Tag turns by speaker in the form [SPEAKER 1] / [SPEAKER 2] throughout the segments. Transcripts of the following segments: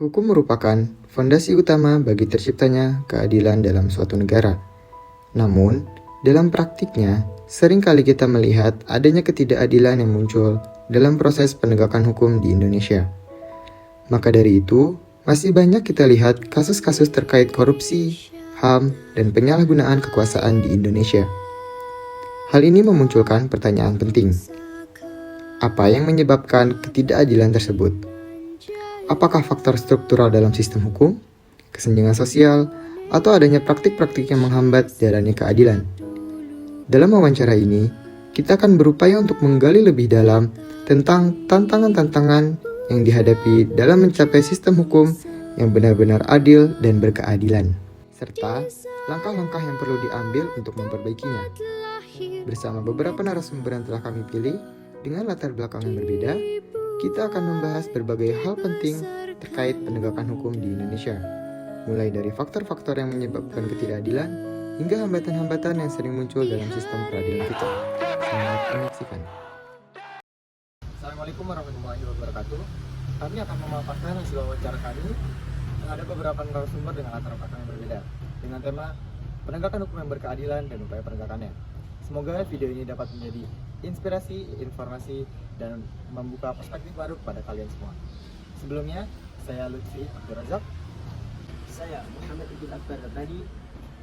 [SPEAKER 1] Hukum merupakan fondasi utama bagi terciptanya keadilan dalam suatu negara. Namun, dalam praktiknya, seringkali kita melihat adanya ketidakadilan yang muncul dalam proses penegakan hukum di Indonesia. Maka dari itu, masih banyak kita lihat kasus-kasus terkait korupsi, HAM, dan penyalahgunaan kekuasaan di Indonesia. Hal ini memunculkan pertanyaan penting. Apa yang menyebabkan ketidakadilan tersebut? Apakah faktor struktural dalam sistem hukum, kesenjangan sosial, atau adanya praktik-praktik yang menghambat jalannya keadilan? Dalam wawancara ini, kita akan berupaya untuk menggali lebih dalam tentang tantangan-tantangan yang dihadapi dalam mencapai sistem hukum yang benar-benar adil dan berkeadilan, serta langkah-langkah yang perlu diambil untuk memperbaikinya. Bersama beberapa narasumber yang telah kami pilih, dengan latar belakang yang berbeda, kita akan membahas berbagai hal penting terkait penegakan hukum di Indonesia, mulai dari faktor-faktor yang menyebabkan ketidakadilan hingga hambatan-hambatan yang sering muncul dalam sistem peradilan kita. Selamat menyaksikan.
[SPEAKER 2] Assalamualaikum warahmatullahi wabarakatuh. Kami akan memaparkan hasil wawancara kami yang ada beberapa narasumber dengan latar belakang yang berbeda dengan tema penegakan hukum yang berkeadilan dan upaya penegakannya. Semoga video ini dapat menjadi inspirasi, informasi, dan membuka perspektif baru kepada kalian semua. Sebelumnya, saya Lutfi Abdul Razak.
[SPEAKER 3] Saya Muhammad Ibn Akbar tadi.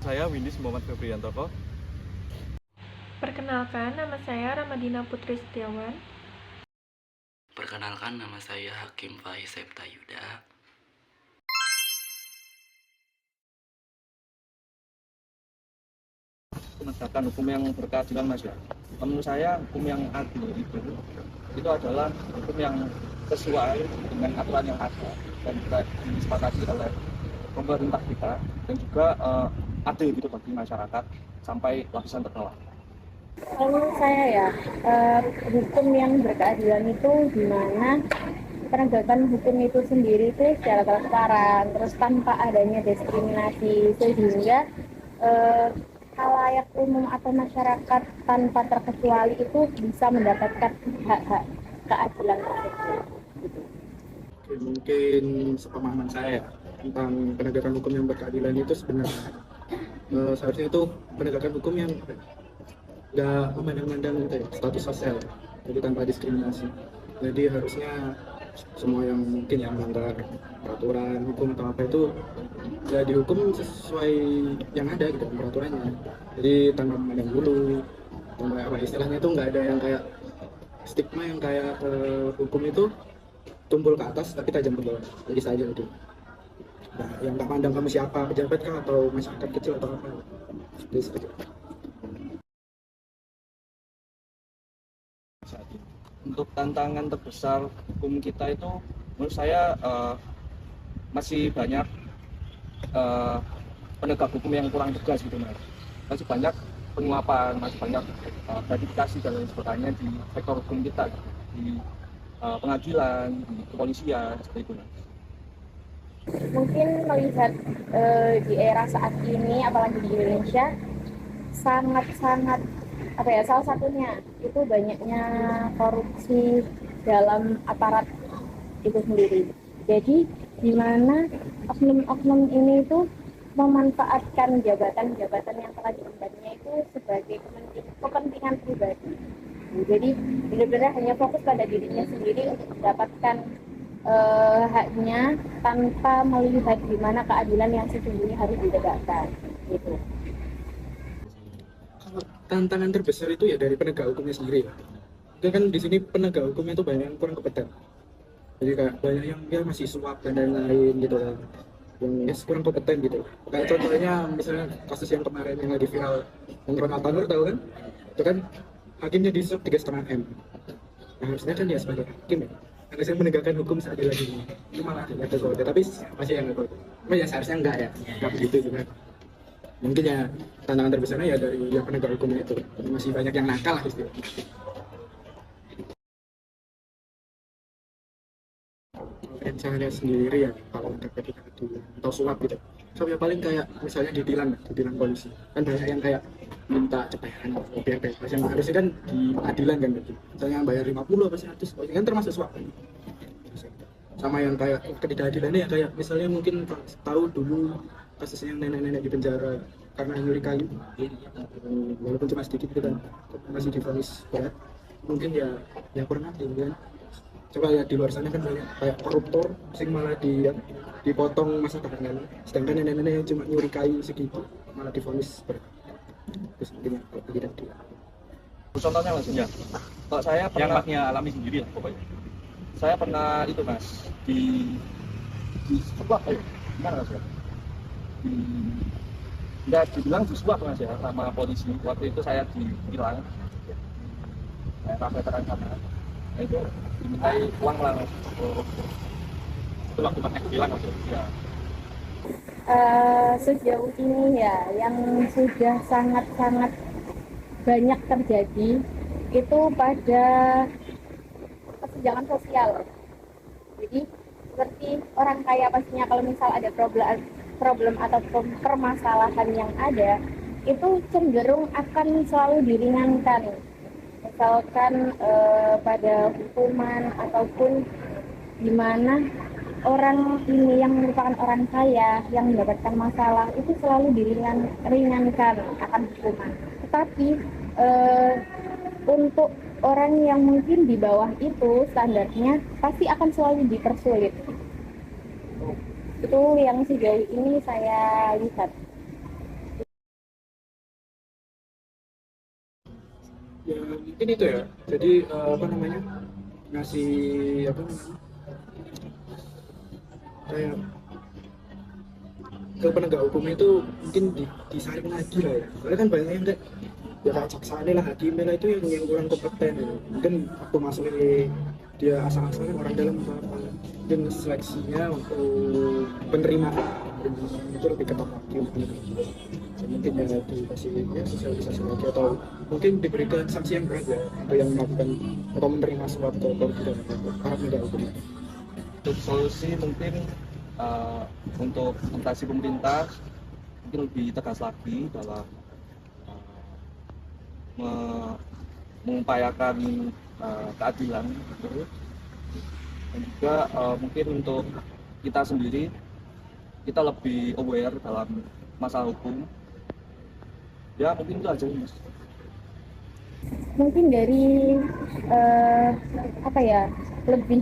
[SPEAKER 4] Saya Windis Muhammad Febriantoko.
[SPEAKER 5] Perkenalkan, nama saya Ramadina Putri Setiawan.
[SPEAKER 6] Perkenalkan, nama saya Hakim Faiz Septa Yuda.
[SPEAKER 4] Penegakan hukum yang berkeadilan, Mas ya. Menurut saya hukum yang adil itu adalah hukum yang sesuai dengan aturan yang ada dan juga disepakati oleh pemerintah kita dan juga adil gitu bagi masyarakat sampai lapisan terbawah.
[SPEAKER 7] Menurut saya ya, hukum yang berkeadilan itu dimana penegakan hukum itu sendiri itu secara transparan, terus tanpa adanya diskriminasi, sehingga khalayak umum atau masyarakat tanpa terkecuali itu bisa mendapatkan hak-hak keadilan tersebut.
[SPEAKER 2] Oke, mungkin sepemahaman saya tentang penegakan hukum yang berkeadilan itu sebenarnya seharusnya itu penegakan hukum yang nggak memandang-mandang gitu ya, status sosial, jadi tanpa diskriminasi. Jadi harusnya semua yang mungkin yang melanggar peraturan hukum atau apa itu ya dihukum sesuai yang ada gitu peraturannya. Jadi tanpa memandang bulu, tanpa apa istilahnya itu nggak ada yang kayak stigma yang kayak hukum itu tumpul ke atas tapi tajam ke bawah. Jadi saja itu. Nah, yang nggak pandang kamu siapa, pejabat kah atau masyarakat kecil atau apa. Jadi seperti itu.
[SPEAKER 4] Untuk tantangan terbesar hukum kita itu menurut saya masih banyak penegak hukum yang kurang tegas gitu, Mas. Masih banyak penyuapan, masih banyak gratifikasi dan lain sebagainya di sektor hukum kita gitu. Di pengadilan, di kepolisian seperti itu, Mas.
[SPEAKER 7] Mungkin melihat di era saat ini, apalagi di Indonesia, sangat-sangat salah satunya itu banyaknya korupsi dalam aparat itu sendiri. Jadi di mana oknum-oknum ini itu memanfaatkan jabatan-jabatan yang telah diembannya itu sebagai kepentingan pribadi. Jadi benar-benar hanya fokus pada dirinya sendiri untuk mendapatkan haknya tanpa melihat di mana keadilan yang sesungguhnya harus ditegakkan. Gitu.
[SPEAKER 2] Tantangan terbesar itu ya dari penegak hukumnya sendiri ya. Kan di sini penegak hukumnya itu banyak yang kurang kompeten. Jadi kayak banyak yang dia masih suap dan lain-lain gitu kan. Yang ya, kurang kompeten gitu. Kayak contohnya misalnya kasus yang kemarin yang lagi viral yang Ronald Tanur tahu kan? Itu kan hakimnya disuap 3,5 M. Nah, harusnya kan dia sebagai hakim ya. Harusnya menegakkan hukum seadil adilnya. Itu malah ada kode, tapi masih yang kode. Tapi ya seharusnya enggak ya. Enggak begitu juga. Mungkin ya tantangan terbesarnya ya dari yang penegak hukumnya itu masih banyak yang nakal lah istilahnya. Saya lihat sendiri ya kalau ada ketidakadilan atau suap gitu. Suap ya paling kayak misalnya ditilang polisi kan banyak yang kayak minta cepetan biar bebas yang harusnya kan di pengadilan kan gitu. Misalnya bayar 50 apa 100 kan termasuk suap. sama yang kayak ketidakadilannya ya, kayak misalnya mungkin tahu dulu kasusnya yang nenek-nenek di penjara karena nyuri kayu, walaupun cuma sedikit gitu kan, masih divonis berat, mungkin ya kurang adil kan. Coba ya di luar sana kan banyak kayak koruptor sing malah dipotong masa tahanan, sedangkan nenek-nenek yang cuma nyuri kayu segitu malah divonis berat. Terus mungkin ya tidak adil.
[SPEAKER 4] Contohnya mas ya, kalau saya pernah yang masnya alami sendiri lah pokoknya. Saya pernah itu mas di sebuah gimana mas ya? Nggak dibilang di sebuah mas ya sama polisi. Waktu itu saya ditilang, saya veteran sana, itu dimintai uang lah mas. Itu waktu pakai tilang mas ya.
[SPEAKER 7] Sejauh ini ya yang sudah sangat-sangat banyak terjadi itu pada kesenjangan sosial. Jadi seperti orang kaya pastinya kalau misal ada problem atau permasalahan yang ada itu cenderung akan selalu diringankan, misalkan pada hukuman ataupun di mana orang ini yang merupakan orang kaya yang mendapatkan masalah itu selalu diringankan akan hukuman. Tetapi untuk orang yang mungkin di bawah itu standarnya pasti akan selalu dipersulit. Itu yang sejauh ini saya lihat.
[SPEAKER 2] Ya mungkin itu ya, jadi apa namanya, ngasih apa namanya, kayak ke penegak hukum itu mungkin disaring lagi lah ya, soalnya kan banyak yang kayak ya kayak jaksa lah, hakim lah, itu yang kurang kompeten ya. Mungkin waktu masuk ini dia asal-asalan orang dalam apa, mungkin seleksinya untuk penerimaan itu lebih ketat lagi mungkin ya dikasih ya sosialisasi lagi, atau mungkin diberikan sanksi yang berat ya untuk yang melakukan atau menerima suap atau tidak para penegak hukum.
[SPEAKER 4] Untuk solusi mungkin untuk instansi pemerintah mungkin lebih tegas lagi dalam mengupayakan keadilan gitu. Dan juga mungkin untuk kita sendiri kita lebih aware dalam masalah hukum. Ya mungkin itu aja mas.
[SPEAKER 7] Mungkin dari apa ya, lebih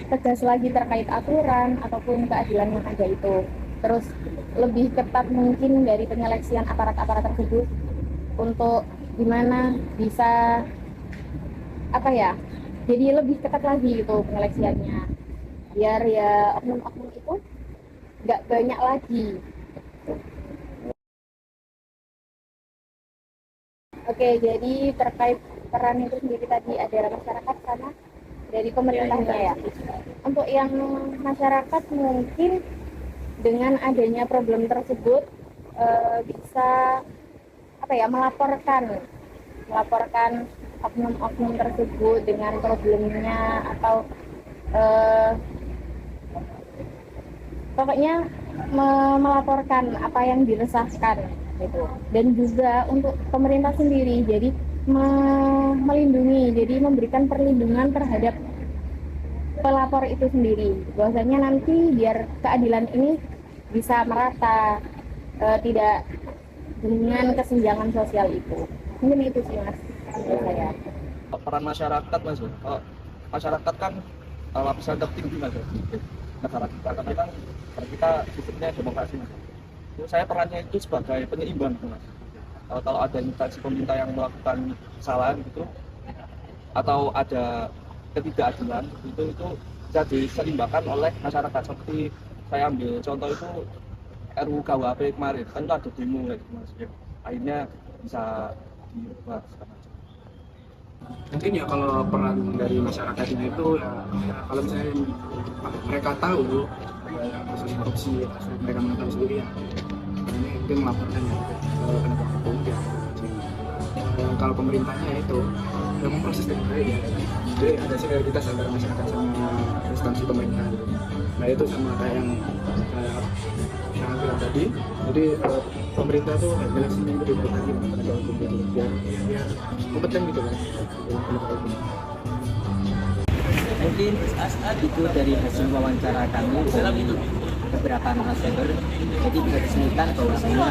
[SPEAKER 7] tegas lagi terkait aturan ataupun keadilan yang ada itu. Terus lebih ketat mungkin dari penyeleksian aparat-aparat tersebut untuk gimana bisa apa ya, jadi lebih ketat lagi gitu penyeleksiannya, biar ya oknum-oknum itu nggak banyak lagi. Oke, jadi terkait peran itu sendiri tadi ada masyarakat sama dari pemerintahnya ya. Untuk yang masyarakat mungkin dengan adanya problem tersebut bisa apa ya, melaporkan oknum-oknum tersebut dengan problemnya, atau pokoknya melaporkan apa yang diresahkan gitu. Dan juga untuk pemerintah sendiri, jadi melindungi, jadi memberikan perlindungan terhadap pelapor itu sendiri, bahwasanya nanti biar keadilan ini bisa merata, tidak dengan kesenjangan sosial itu. Mungkin itu sih mas menurut saya.
[SPEAKER 4] Peran masyarakat mas, masyarakat kan lapisan tertinggi mas negara kita, karena kan kita sistemnya demokrasi mas. Saya perannya itu sebagai penyeimbang mas. Kalau ada instansi pemerintah yang melakukan kesalahan gitu atau ada ketidakadilan itu bisa diseimbangkan oleh masyarakat. Seperti saya ambil contoh itu RUU KUHP kemarin kan itu ada demo gitu mas, akhirnya bisa diubah segala macam.
[SPEAKER 2] Mungkin ya kalau peran dari masyarakatnya itu ya kalau misalnya mereka tahu kasus korupsi, kasus mereka mengetahui sendiri ya, ini mungkin melaporkan ya ke penegak hukum ya. Kalau pemerintahnya itu yang memproses dengan baik ya, jadi ada sinergitas antara masyarakat sama instansi pemerintah gitu. Nah itu sama kayak yang bilang tadi, jadi pemerintah tuh seleksinya itu dibuat lagi penegak hukum gitu, biar kompeten gitu kan penegak hukum.
[SPEAKER 3] Mungkin itu dari hasil wawancara kami dari beberapa narasumber. Jadi bisa disimulkan bahwasanya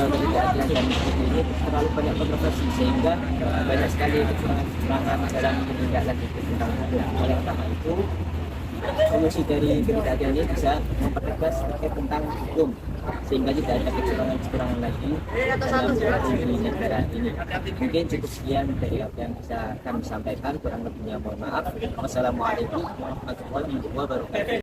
[SPEAKER 3] ketidakadilan dan ini terlalu banyak kontroversi sehingga banyak sekali kecurangan dalam menindaklanjuti tentang hukum. Oleh karena itu, solusi dari ketidakadilan ini bisa mempertegas terkait tentang hukum sehingga tidak ada kecurangan lagi dalam di negara ini. Mungkin cukup sekian dari apa yang bisa kami sampaikan, kurang lebihnya mohon maaf. Wassalamualaikum warahmatullahi wabarakatuh.